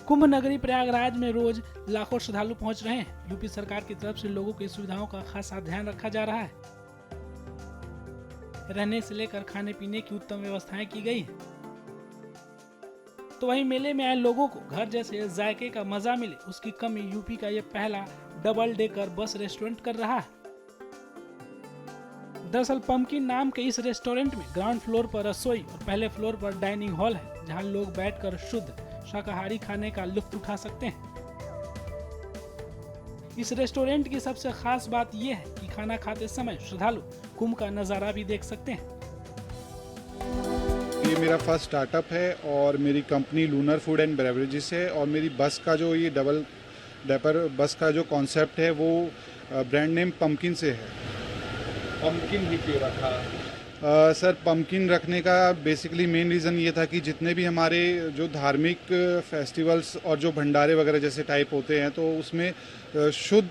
कुंभ नगरी प्रयागराज में रोज लाखों श्रद्धालु पहुंच रहे हैं। यूपी सरकार की तरफ से लोगों की सुविधाओं का खासा ध्यान रखा जा रहा है। रहने से लेकर खाने पीने की उत्तम व्यवस्थाएं की गई हैं। तो वहीं मेले में आए लोगों को घर जैसे जायके का मजा मिले, उसकी कमी यूपी का ये पहला डबल डेकर बस रेस्टोरेंट कर रहा है। दरअसल पंपकिन नाम के इस रेस्टोरेंट में ग्राउंड फ्लोर पर रसोई और पहले फ्लोर पर डाइनिंग हॉल है, जहां लोग बैठकर शुद्ध शाकाहारी खाने का लुत्फ उठा सकते हैं। इस रेस्टोरेंट की सबसे खास बात यह है कि खाना खाते समय श्रद्धालु कुंभ का नजारा भी देख सकते हैं। ये मेरा फर्स्ट स्टार्टअप है और मेरी company lunar food and beverages है। और मेरी बस का जो ये डबल डेपर बस का जो कॉन्सेप्ट है वो ब्रांड नेम पंपकिन से है। पंपकिन ही क्यों रखा? सर, पंपकिन रखने का बेसिकली मेन रीज़न ये था कि जितने भी हमारे जो धार्मिक फेस्टिवल्स और जो भंडारे वगैरह जैसे टाइप होते हैं, तो उसमें शुद्ध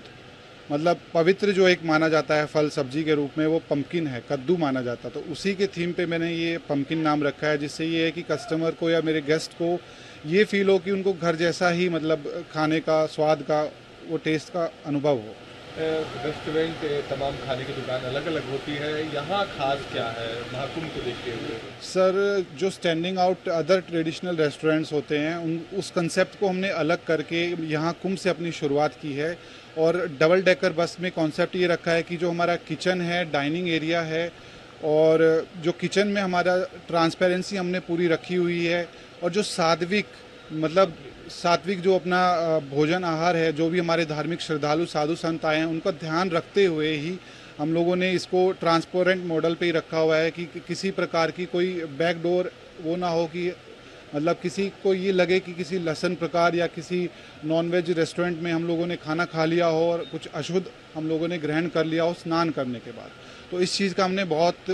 मतलब पवित्र जो एक माना जाता है फल सब्जी के रूप में, वो पंपकिन है, कद्दू माना जाता है। तो उसी के थीम पे मैंने ये पंपकिन नाम रखा है, जिससे ये है कि कस्टमर को या मेरे गेस्ट को ये फील हो कि उनको घर जैसा ही मतलब खाने का स्वाद का वो टेस्ट का अनुभव हो। रेस्टोरेंट तमाम खाने की दुकान अलग अलग होती है, यहाँ खास क्या है महाकुंभ को देखते हुए? सर, जो standing out other traditional restaurants होते हैं उस कंसेप्ट को हमने अलग करके यहाँ कुंभ से अपनी शुरुआत की है। और डबल डेकर बस में कॉन्सेप्ट ये रखा है कि जो हमारा किचन है, डाइनिंग एरिया है, और जो किचन में हमारा ट्रांसपेरेंसी हमने पूरी रखी हुई है, और जो सात्विक जो अपना भोजन आहार है, जो भी हमारे धार्मिक श्रद्धालु साधु संत आए हैं उनका ध्यान रखते हुए ही हम लोगों ने इसको ट्रांसपेरेंट मॉडल पे ही रखा हुआ है कि किसी प्रकार की कोई बैकडोर वो ना हो कि मतलब किसी को ये लगे कि किसी लहसन प्रकार या किसी नॉनवेज रेस्टोरेंट में हम लोगों ने खाना खा लिया हो और कुछ अशुद्ध हम लोगों ने ग्रहण कर लिया हो स्नान करने के बाद। तो इस चीज़ का हमने बहुत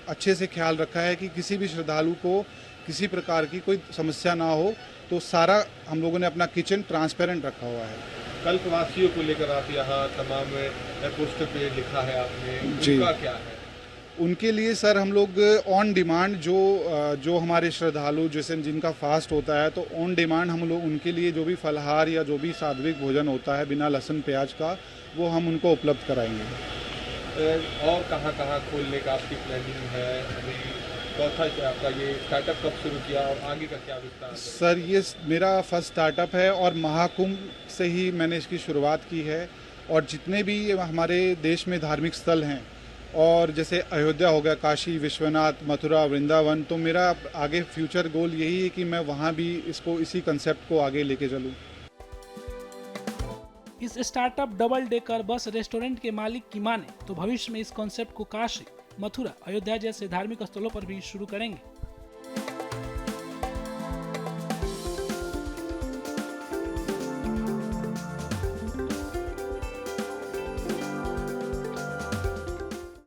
अच्छे से ख्याल रखा है कि किसी भी श्रद्धालु को किसी प्रकार की कोई समस्या ना हो। तो सारा हम लोगों ने अपना किचन ट्रांसपेरेंट रखा हुआ है। कल्पवासियों को लेकर आप यहाँ तमाम पोस्टर पे लिखा है आपने, उनका क्या है? उनके लिए सर हम लोग ऑन डिमांड जो हमारे श्रद्धालु जैसे जिनका फास्ट होता है, तो ऑन डिमांड हम लोग उनके लिए जो भी फलाहार या जो भी सात्विक भोजन होता है बिना लहसुन प्याज का, वो हम उनको उपलब्ध कराएंगे। और कहाँ खोलने का आपकी प्लानिंग है? अभी चौथा आपका ये स्टार्टअप कब शुरू किया और आगे का क्या विस्तार है? सर, ये मेरा फर्स्ट स्टार्टअप है और महाकुंभ से ही मैंने इसकी शुरुआत की है। और जितने भी हमारे देश में धार्मिक स्थल हैं, और जैसे अयोध्या हो गया, काशी विश्वनाथ, मथुरा, वृंदावन, तो मेरा आगे फ्यूचर गोल यही है कि मैं वहाँ भी इसको इसी कंसेप्ट को आगे लेके चलूँ। इस startup double decker bus restaurant के मालिक की माने तो भविष्य में इस कॉन्सेप्ट को काशी, मथुरा, अयोध्या जैसे धार्मिक स्थलों पर भी शुरू करेंगे।